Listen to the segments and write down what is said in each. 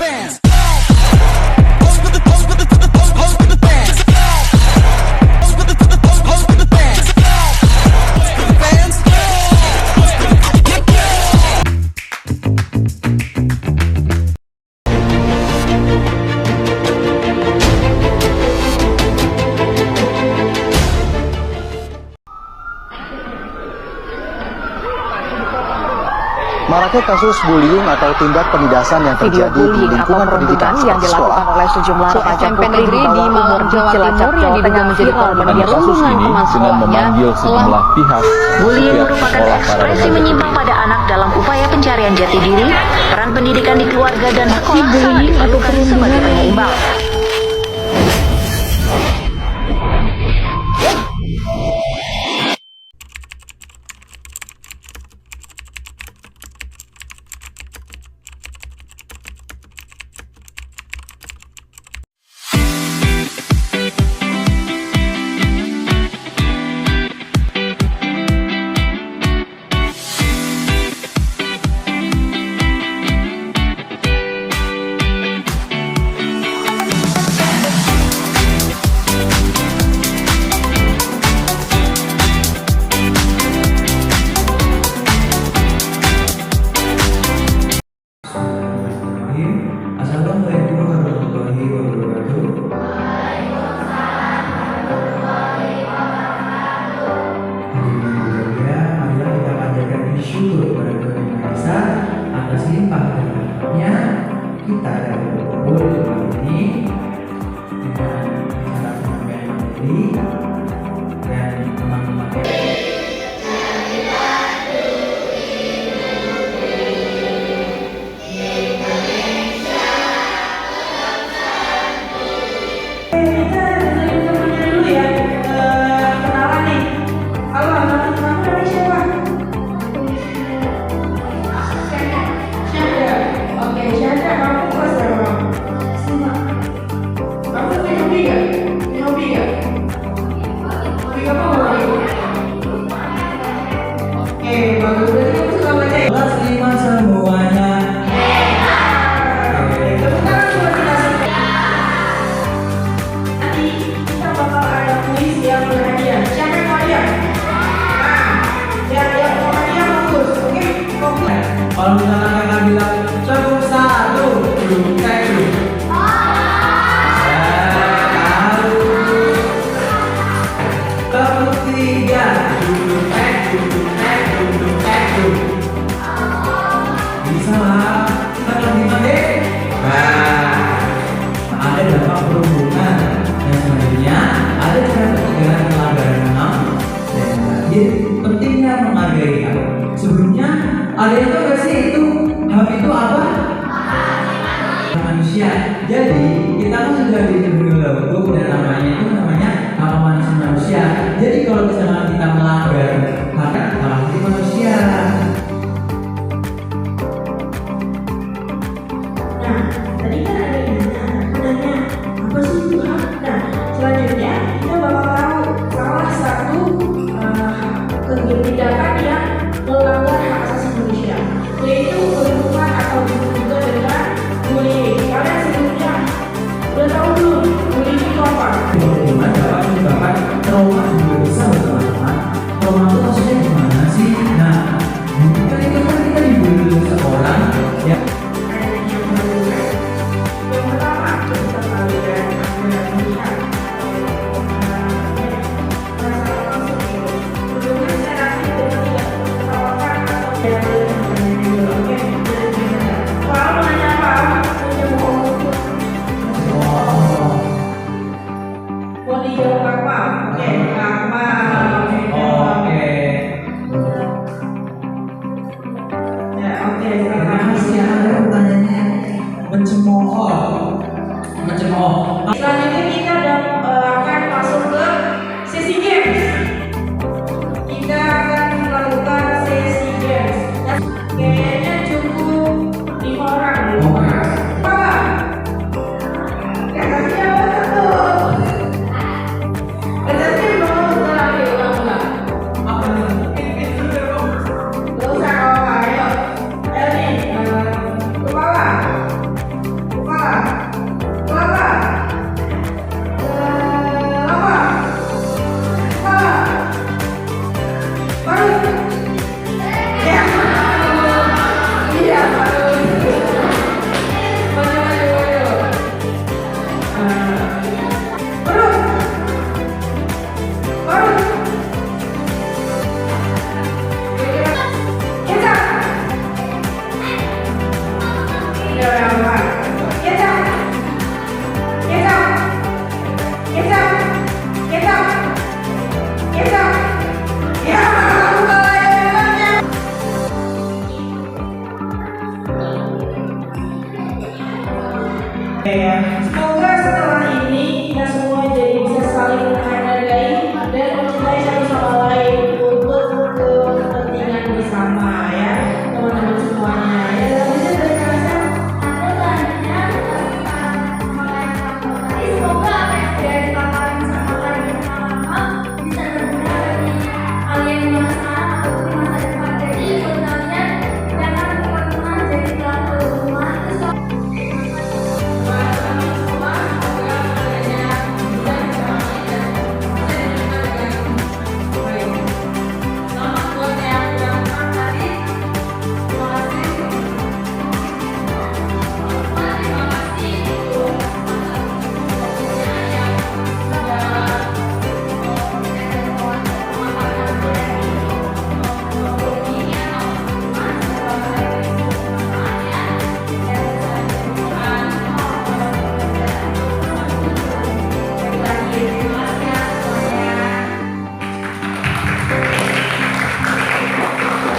fans. Maraknya kasus bullying atau tindak penindasan yang terjadi di lingkungan pendidikan yang dilakukan oleh sejumlah remaja SMP negeri di Mahmur, Jawa Timur yang diduga menjadi korban perundungan teman sekolahnya sejumlah pihak. Bullying merupakan ekspresi menyimpang pada anak dalam upaya pencarian jati diri, peran pendidikan di keluarga dan sekolah sangat diperlukan sebagai penyeimbang. Assalamualaikum warahmatullahi wabarakatuh. Marilah kita panjatkan syukur kepada Tuhan Yang Maha Esa atas limpah dan rahmat-Nya kita dapat berkumpul di tempat ini dengan cara penyampaian materi dan teman-teman yang kalau misalkan kakak bilang tepuk satu, duduk duduk. Tepuk tiga, duduk duduk. Bisa lah, kita lebih pendek. Ada dampak perhubungan dan selanjutnya ada cara pencegahan pelanggaran HAM dan terakhir pentingnya menghargai HAM. Sebelumnya ada yang tahu gak sih itu HAM itu apa? Manusia. Jadi kita kan sudah diberi hukum dan namanya itu namanya hak asasi manusia. Jadi kalau misalnya kita melanggar hak asasi manusia. Nah, tadi kan ada nanya apa sih itu hak? Nah, selanjutnya kita bakal tahu salah satu tindakan yang melanggar hak asasi manusia, yaitu perundungan atau juga dengan bullying. Kalian sebelumnya udah tahu belum bullying itu apa? Perundungan dapat menyebabkan trauma juga bisa teman-teman. Trauma itu maksudnya gimana sih? Nah, kan itu kan kita dibully seorang ya. Yang pertama kita tahu dari melihat selanjutnya kita akan masuk ke sesi games. Kita akan melakukan sesi games. Kayaknya cukup 5 orang. Katanya apa tuh? Katanya belum lagi ulang-ulang. Gak usah apa-apa, ayo. Ayo nih, kepala. Semoga setelah ini kita semua jadi bisa saling menghargai dan mencintai satu sama lain untuk kepentingan bersama ya teman-teman semuanya. Ya, bisa berkata. Semoga apa yang sudah dipaparkan sama kalian selama bisa berguna bagi kalian yang sekarang atau di masa depan. Jadi buat kalian jangan teman-teman jadi pelaku rumah.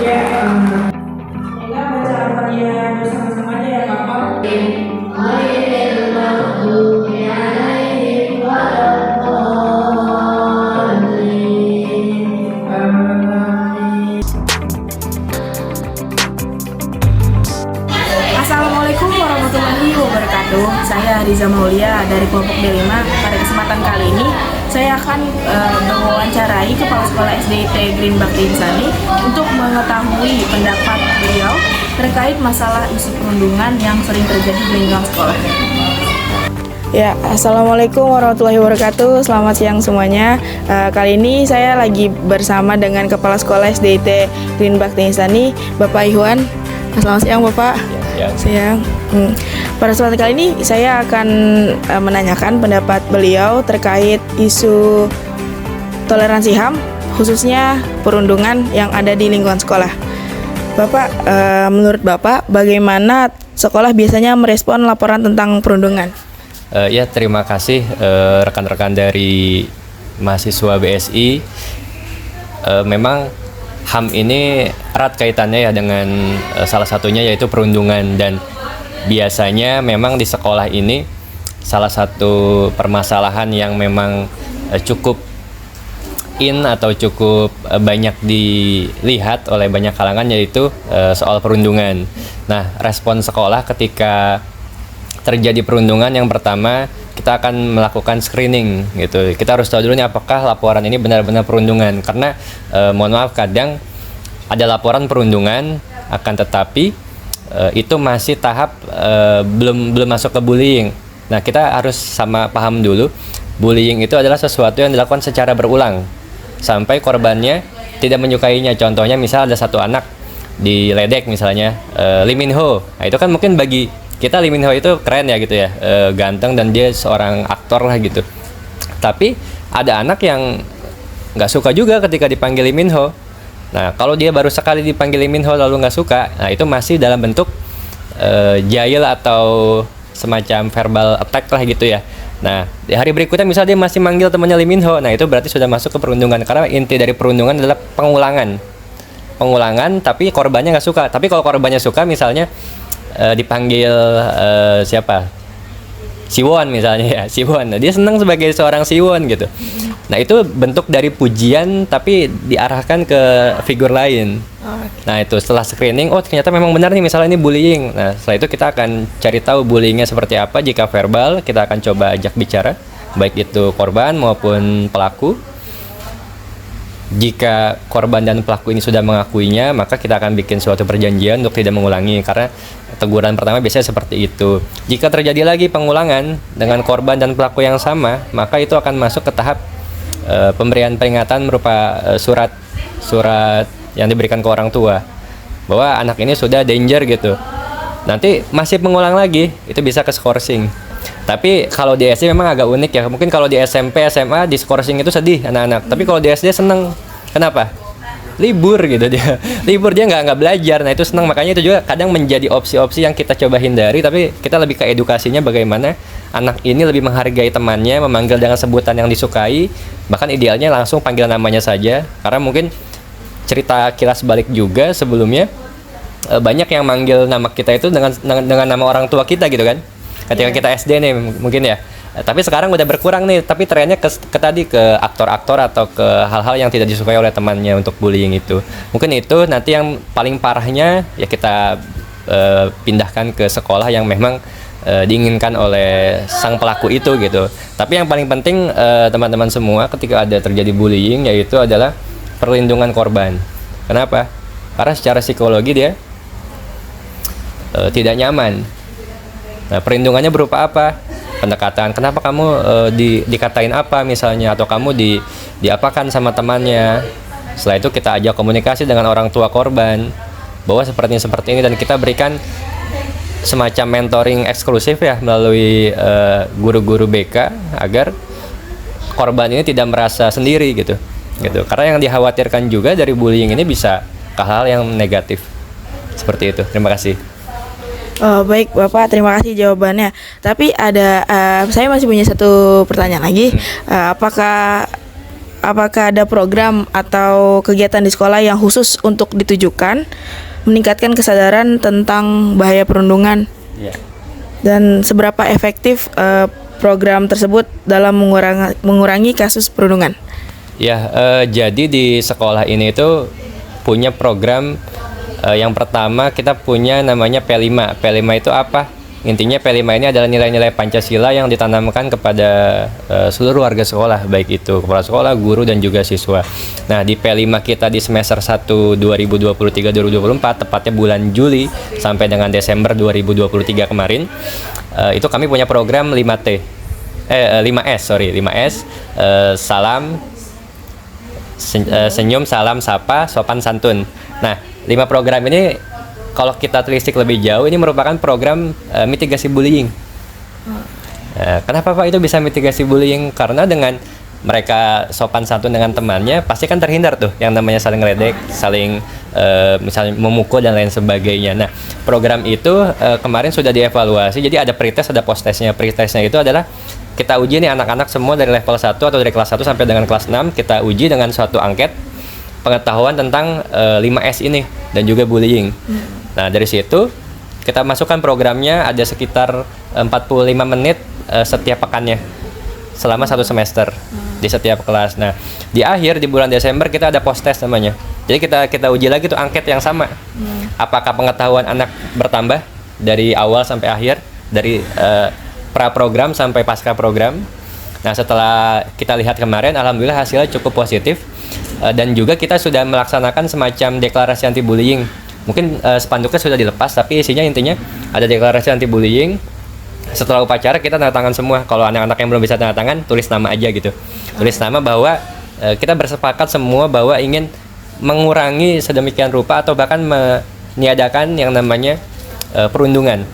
Ya, semoga baca Al-Fatihah bersama-sama aja ya Bapak. Assalamualaikum warahmatullahi wabarakatuh. Saya Riza Maulia dari kelompok D5. Pada kesempatan kali ini saya akan mewawancarai Kepala Sekolah SDIT Green Bakti Insani untuk mengetahui pendapat beliau terkait masalah isu perundungan yang sering terjadi di lingkungan sekolah. Ya, Assalamualaikum warahmatullahi wabarakatuh. Selamat siang semuanya. Kali ini saya lagi bersama dengan Kepala Sekolah SDIT Green Bakti Insani, Bapak Iwan. Selamat siang Bapak. Siang. Pada kesempatan kali ini saya akan menanyakan pendapat beliau terkait isu toleransi HAM, khususnya perundungan yang ada di lingkungan sekolah. Bapak, menurut Bapak, bagaimana sekolah biasanya merespon laporan tentang perundungan? Ya, terima kasih rekan-rekan dari mahasiswa BSI. Memang HAM ini erat kaitannya ya dengan salah satunya yaitu perundungan, dan biasanya memang di sekolah ini salah satu permasalahan yang memang cukup in atau cukup banyak dilihat oleh banyak kalangan yaitu soal perundungan. Nah, respon sekolah ketika terjadi perundungan yang pertama kita akan melakukan screening gitu. Kita harus tahu dulu nih apakah laporan ini benar-benar perundungan, karena mohon maaf kadang ada laporan perundungan akan tetapi itu masih tahap belum masuk ke bullying. Nah, kita harus sama paham dulu bullying itu adalah sesuatu yang dilakukan secara berulang sampai korbannya tidak menyukainya. Contohnya misal ada satu anak diledek misalnya Lee Min Ho. Nah, itu kan mungkin bagi kita Lee Min Ho itu keren ya gitu ya, ganteng dan dia seorang aktor lah gitu. Tapi ada anak yang nggak suka juga ketika dipanggil Lee Min Ho. Nah, kalau dia baru sekali dipanggil Lee Min Ho lalu nggak suka, nah itu masih dalam bentuk jahil atau semacam verbal attack lah gitu ya. Nah, di hari berikutnya misalnya dia masih manggil temannya Lee Min Ho, nah itu berarti sudah masuk ke perundungan, karena inti dari perundungan adalah pengulangan, tapi korbannya nggak suka. Tapi kalau korbannya suka, misalnya dipanggil siapa? Siwon misalnya ya, Siwon. Nah, dia senang sebagai seorang Siwon gitu. Nah, itu bentuk dari pujian tapi diarahkan ke figur lain. Nah, itu setelah screening, oh ternyata memang benar nih misalnya ini bullying. Nah, setelah itu kita akan cari tahu bullyingnya seperti apa. Jika verbal, kita akan coba ajak bicara, baik itu korban maupun pelaku. Jika korban dan pelaku ini sudah mengakuinya, maka kita akan bikin suatu perjanjian untuk tidak mengulangi, karena teguran pertama biasanya seperti itu. Jika terjadi lagi pengulangan dengan korban dan pelaku yang sama, maka itu akan masuk ke tahap pemberian peringatan berupa surat yang diberikan ke orang tua bahwa anak ini sudah danger gitu. Nanti masih mengulang lagi, itu bisa ke skorsing. Tapi kalau di SD memang agak unik ya. Mungkin kalau di SMP, SMA di skorsing itu sedih anak-anak. Tapi kalau di SD seneng. Kenapa? Libur gitu dia. Libur dia nggak belajar. Nah itu seneng. Makanya itu juga kadang menjadi opsi-opsi yang kita coba hindari. Tapi kita lebih ke edukasinya bagaimana anak ini lebih menghargai temannya, memanggil dengan sebutan yang disukai. Bahkan idealnya langsung panggil namanya saja. Karena mungkin cerita kilas balik juga sebelumnya banyak yang manggil nama kita itu dengan nama orang tua kita gitu kan. Ketika kita SD nih mungkin ya, tapi sekarang udah berkurang nih, tapi trennya ke tadi ke aktor-aktor atau ke hal-hal yang tidak disukai oleh temannya untuk bullying itu. Mungkin itu nanti yang paling parahnya ya kita pindahkan ke sekolah yang memang diinginkan oleh sang pelaku itu gitu. Tapi yang paling penting teman-teman semua ketika ada terjadi bullying yaitu adalah perlindungan korban. Kenapa? Karena secara psikologi dia tidak nyaman. Nah, perlindungannya berupa apa? Pendekatan. Kenapa kamu dikatain apa misalnya, atau kamu diapakan sama temannya? Setelah itu kita ajak komunikasi dengan orang tua korban bahwa seperti ini dan kita berikan semacam mentoring eksklusif ya melalui guru-guru BK agar korban ini tidak merasa sendiri gitu. Karena yang dikhawatirkan juga dari bullying ini bisa ke hal yang negatif. Seperti itu. Terima kasih. Baik Bapak, terima kasih jawabannya. Tapi ada saya masih punya satu pertanyaan lagi. Apakah ada program atau kegiatan di sekolah yang khusus untuk ditujukan meningkatkan kesadaran tentang bahaya perundungan? Dan seberapa efektif program tersebut dalam mengurangi kasus perundungan? Jadi di sekolah ini itu punya program. Yang pertama kita punya namanya P5. P5 itu apa? Intinya P5 ini adalah nilai-nilai Pancasila yang ditanamkan kepada seluruh warga sekolah, baik itu kepala sekolah, guru, dan juga siswa. Nah, di P5 kita di semester 1 2023-2024, tepatnya bulan Juli sampai dengan Desember 2023 kemarin, itu kami punya program 5S, salam, senyum, salam, sapa, sopan, santun. Nah, 5 program ini kalau kita telisik lebih jauh ini merupakan program mitigasi bullying. Kenapa Pak itu bisa mitigasi bullying? Karena dengan mereka sopan santun dengan temannya pasti kan terhindar tuh yang namanya saling ngeledek, saling misalnya memukul dan lain sebagainya. Nah, program itu kemarin sudah dievaluasi. Jadi ada pretest, ada post-testnya. Pretestnya itu adalah kita uji nih anak-anak semua dari level 1 atau dari kelas 1 sampai dengan kelas 6, kita uji dengan suatu angket pengetahuan tentang 5S ini dan juga bullying. Nah, dari situ kita masukkan programnya ada sekitar 45 menit setiap pekannya selama 1 semester di setiap kelas. Nah, di akhir di bulan Desember kita ada post test namanya. Jadi kita uji lagi tuh angket yang sama. Apakah pengetahuan anak bertambah dari awal sampai akhir, dari pra program sampai pasca program. Nah, setelah kita lihat kemarin alhamdulillah hasilnya cukup positif. Dan juga kita sudah melaksanakan semacam deklarasi anti bullying. Mungkin spanduknya sudah dilepas, tapi isinya intinya ada deklarasi anti bullying. Setelah upacara kita tanda tangan semua. Kalau anak-anak yang belum bisa tanda tangan, tulis nama aja gitu. Tulis nama bahwa kita bersepakat semua bahwa ingin mengurangi sedemikian rupa atau bahkan meniadakan yang namanya perundungan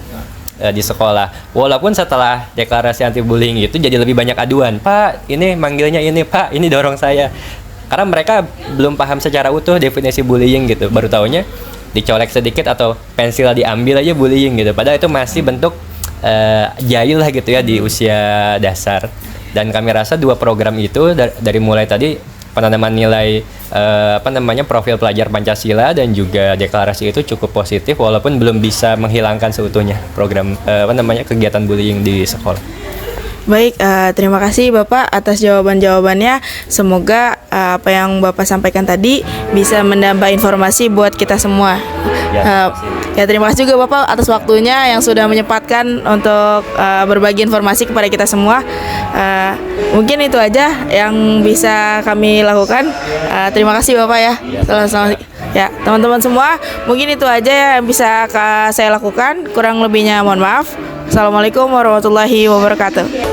di sekolah. Walaupun setelah deklarasi anti bullying itu jadi lebih banyak aduan. Pak, ini manggilnya ini, Pak, ini dorong saya. Karena mereka belum paham secara utuh definisi bullying gitu. Baru taunya dicolek sedikit atau pensil diambil aja bullying gitu. Padahal itu masih bentuk jahil lah gitu ya di usia dasar. Dan kami rasa 2 program itu dari mulai tadi penanaman nilai profil pelajar Pancasila dan juga deklarasi itu cukup positif walaupun belum bisa menghilangkan seutuhnya program kegiatan bullying di sekolah. Baik, terima kasih Bapak atas jawaban-jawabannya. Semoga apa yang Bapak sampaikan tadi bisa menambah informasi buat kita semua. Terima kasih juga Bapak atas waktunya yang sudah menyempatkan untuk berbagi informasi kepada kita semua. Mungkin itu aja yang bisa kami lakukan. Terima kasih Bapak ya. Selamat. Ya, teman-teman semua, mungkin itu aja yang bisa saya lakukan. Kurang lebihnya mohon maaf. Assalamualaikum warahmatullahi wabarakatuh.